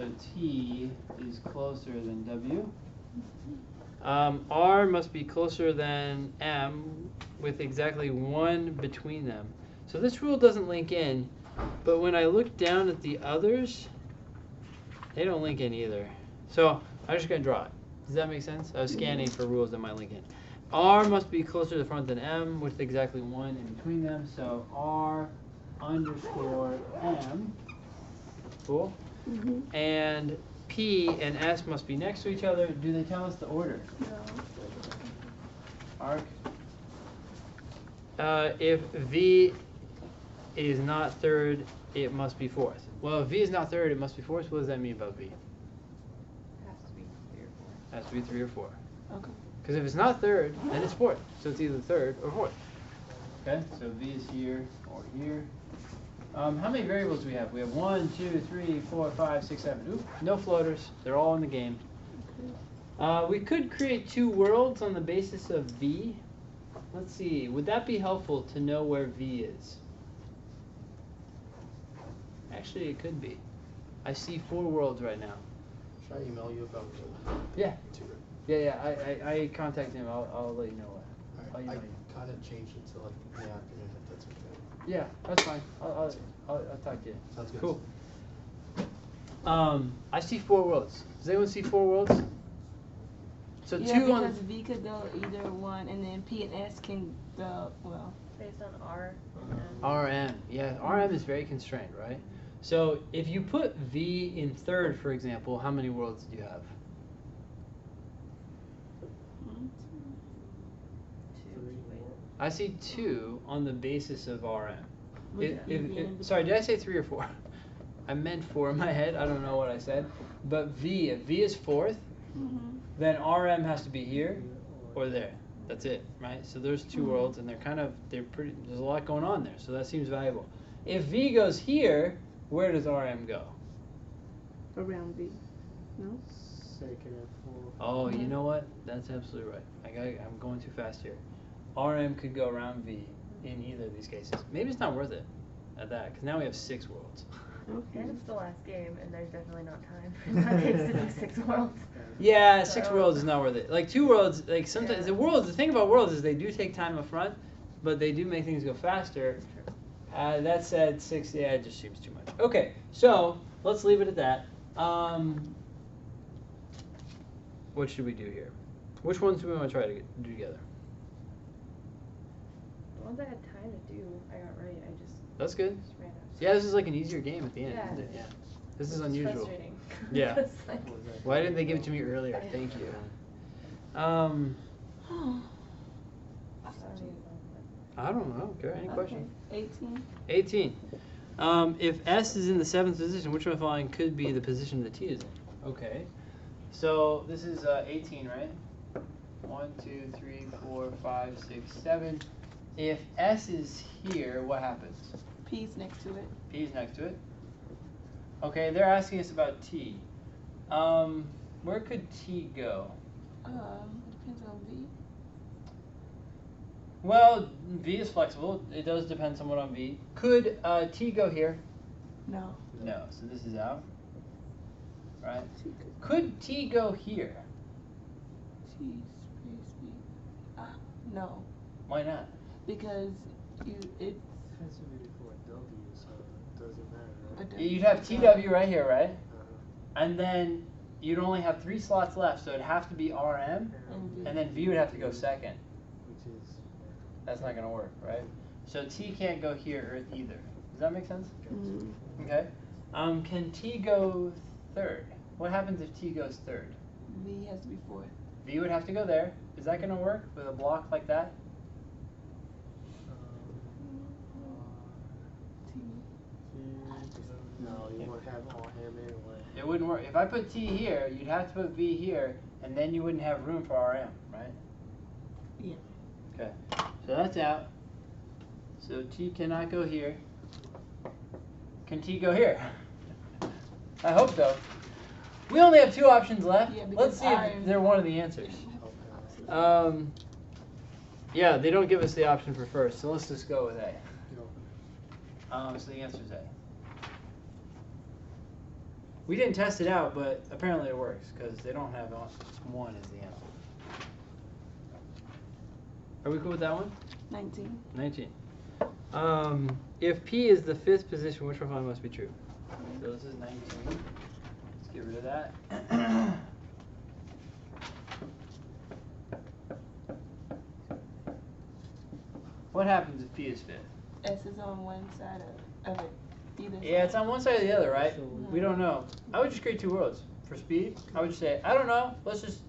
so T is closer than W. R must be closer than M with exactly 1 between them. So this rule doesn't link in, but when I look down at the others, they don't link in either. So I'm just going to draw it. Does that make sense? I was scanning for rules that might link in. R must be closer to the front than M with exactly 1 in between them. So R underscore M. Cool. And P and S must be next to each other. Do they tell us the order? No. Arc. If V is not third, it must be fourth. Well, if V is not third, it must be fourth. What does that mean about V? It has to be 3 or 4. Has to be 3 or 4. Okay. Because if it's not third, then it's fourth. So it's either third or fourth. Okay, so V is here or here. How many variables do we have? We have 1, 2, 3, 4, 5, 6, 7. Oop, no floaters. They're all in the game. We could create 2 worlds on the basis of V. Let's see. Would that be helpful to know where V is? Actually, it could be. I see 4 worlds right now. Should I email you about Yeah. I contact him. I'll let you know what. I kind of changed it to like the afternoon, if that's okay. Yeah, that's fine. I'll talk to you. Sounds good. Cool. I see 4 worlds. Does anyone see 4 worlds? So Yeah, 2 because on V could go either one, and then P and S can go, well. Based on R. RM. Yeah, RM is very constrained, right? So if you put V in third, for example, how many worlds do you have? 2. I see 2 on the basis of RM. With Sorry, did I say 3 or 4? I meant 4 in my head. I don't know what I said. But V, if V is fourth, then RM has to be here or there. That's it, right? So there's 2 worlds, and they're pretty. There's a lot going on there, so that seems valuable. If V goes here, where does RM go? Around V. No? Second and 4. Oh, you know what? That's absolutely right. I'm going too fast here. RM could go around V in either of these cases. Maybe it's not worth it at that, because now we have 6 worlds. Okay. And it's the last game, and there's definitely not time in that case to do 6 worlds. Yeah, 6 worlds is not worth it. Like 2 worlds, like sometimes the thing about worlds is they do take time up front, but they do make things go faster. That said, 6, yeah, it just seems too much. Okay, so let's leave it at that. What should we do here? Which ones do we want to try to do together? The ones I had time to do, I got right. I just That's good. ran out. Yeah, this is like an easier game at the end, Yeah. isn't it? Yeah. This is It's unusual. frustrating. Yeah. It's like, Why didn't they give it to me earlier? Thank you. I don't know. Okay, any question? 18. 18. If S is in the 7th position, which one of the following could be the position that T is in? Okay. So this is 18, right? 1, 2, 3, 4, 5, 6, 7. If S is here, what happens? P's next to it. P is next to it. Okay, they're asking us about T. Where could T go? It depends on V. Well, V is flexible. It does depend somewhat on V. Could T go here? No. No, so this is out. Right? T could. Could T go here? T space V. No. Why not? Because it. Has to be before W, so it doesn't matter, right? You'd have TW right here, right? And then you'd only have 3 slots left, so it'd have to be RM, and then V would have to go second. Which is... That's not going to work, right? So T can't go here either. Does that make sense? Mm-hmm. Okay. Can T go third? What happens if T goes third? V has to be fourth. V would have to go there. Is that going to work with a block like that? No, you won't have all M anyway. It wouldn't work. If I put T here, you'd have to put V here, and then you wouldn't have room for RM, right? Yeah. Okay. So that's out. So T cannot go here. Can T go here? I hope so. We only have 2 options left. Yeah, Let's see if they're one of the answers. Yeah, they don't give us the option for first, so let's just go with A. So the answer is A. We didn't test it out, but apparently it works because they don't have 1 as the answer. Are we cool with that one? 19. 19. If P is the 5th position, which one must be true? So this is 19. Let's get rid of that. What happens if P is 5th? S is on one side of it. Either Yeah, side. it's on one side or the other, right? So We don't know. I would just create 2 worlds. For speed, I would say, I don't know. Let's just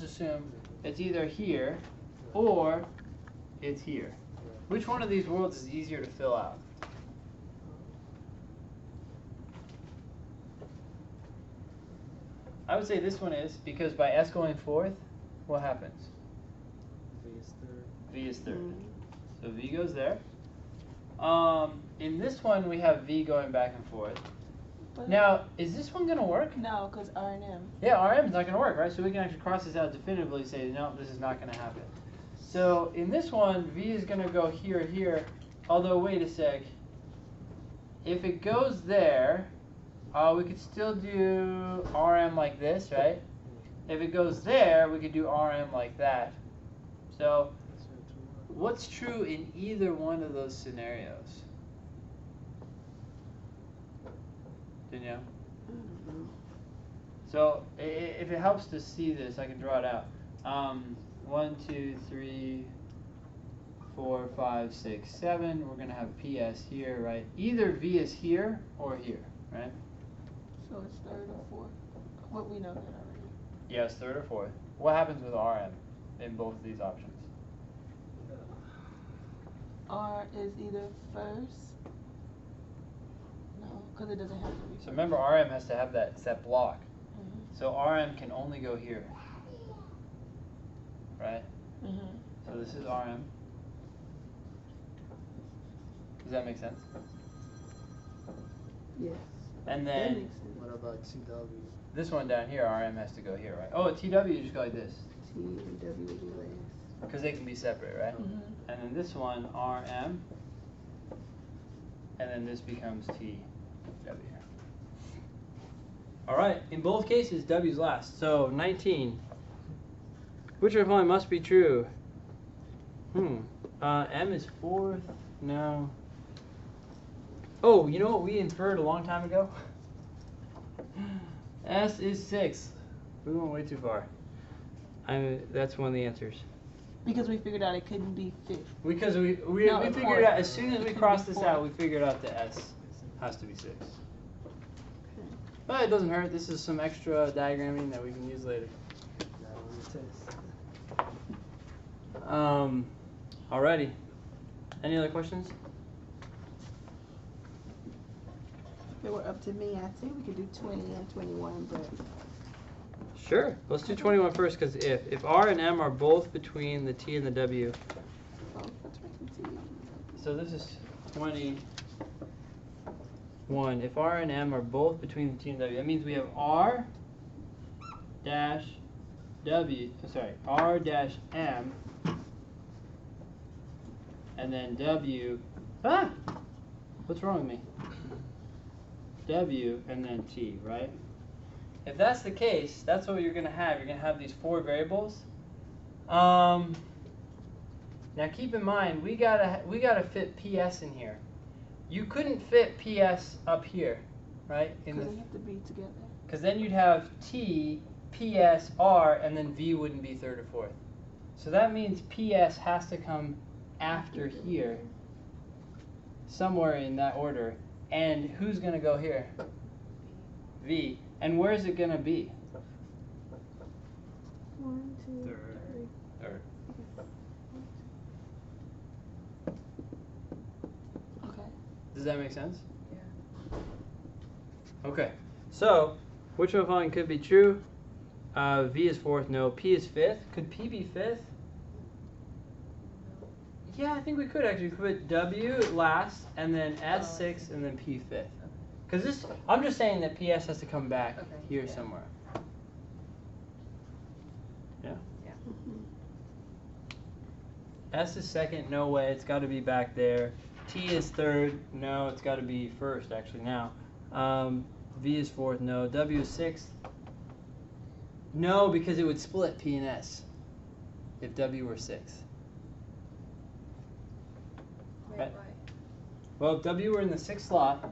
assume it's either here or it's here. Which one of these worlds is easier to fill out? I would say this one is, because by S going 4th, what happens? V is third. V is 3rd. Mm. So V goes there. In this one, we have V going back and forth. But Now, is this one going to work? no, because R and M. Yeah, RM is not going to work, right? So we can actually cross this out definitively and say, no, this is not going to happen. So in this one, V is going to go here, here. Although, wait a sec. If it goes there, we could still do RM like this, right? If it goes there, we could do RM like that. So what's true in either one of those scenarios? Danielle? So if it helps to see this, I can draw it out. 1, 2, 3, 4, 5, 6, 7. We're gonna have PS here, right? Either V is here or here, right? So it's 3rd or 4th. What we know that already. Yes, 3rd or 4th. What happens with RM in both of these options? R is either first. No, because it doesn't have to be. So remember, RM has to have that block. Mhm. So RM can only go here, right? Mhm. So this is RM. Does that make sense? Yes. And That then makes sense. What about TW? this one down here, RM has to go here, right? Oh, TW, you just go like this. T and W will be last. Because they can be separate, right? Mhm. And then this one, RM. And then this becomes TW. Alright, in both cases, W's last. So, 19. Which of one must be true? M is 4th. No. Oh, you know what we inferred a long time ago? S is 6th. We went way too far. That's one of the answers. Because we figured out it couldn't be 5th. Because we No, figured fourth. out, as soon as we crossed this out, we figured out the S has to be 6. But it doesn't hurt. This is some extra diagramming that we can use later. Not on the test. Alrighty. Any other questions? If it were up to me, I'd say we could do 20 and 21, but Sure. Let's do 21 first, because if R and M are both between the T and the W, both between T and W. so this is 21. If R and M are both between the T and W, that means we have R dash W, R dash M, and then W, what's wrong with me? W and then T, right? If that's the case, that's what you're gonna have. You're gonna have these 4 variables. Now keep in mind, we gotta fit PS in here. You couldn't fit PS up here, right? Because they have to be together. Because then you'd have T, PS, R, and then V wouldn't be 3rd or 4th. So that means PS has to come after here, somewhere in that order. And who's gonna go here? V. And where is it gonna be? 1, 2, Third. 3. 3rd. Okay. Does that make sense? Yeah. Okay. So, which of the following could be true? V is 4th. No. P is 5th. Could P be 5th? Yeah, I think we could actually put W last, and then S 6th, and then P 5th. Because this, I'm just saying that PS has to come back here somewhere. Yeah. Mhm. S is 2nd. No way. It's got to be back there. T is 3rd. No, it's got to be 1st actually now. V is fourth, no. W is sixth. No, because it would split P and S if W were sixth. Wait, Right. why? Well, if W were in the sixth slot,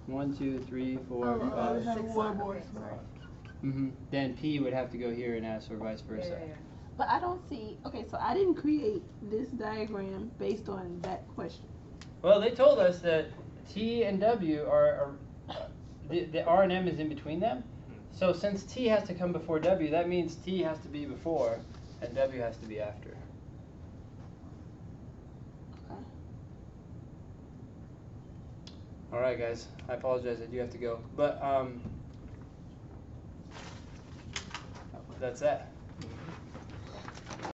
1, 2, 3, 4, Oh, 5, have 6 one more. more Okay, sorry. then P would have to go here and S, or vice Yeah, versa. yeah, yeah. But I don't see, okay, so I didn't create this diagram based on that question. Well, they told us that T and W are the R and M is in between them. So since T has to come before W, that means T has to be before and W has to be after. Okay. All right, guys. I apologize. I do have to go, but that's that.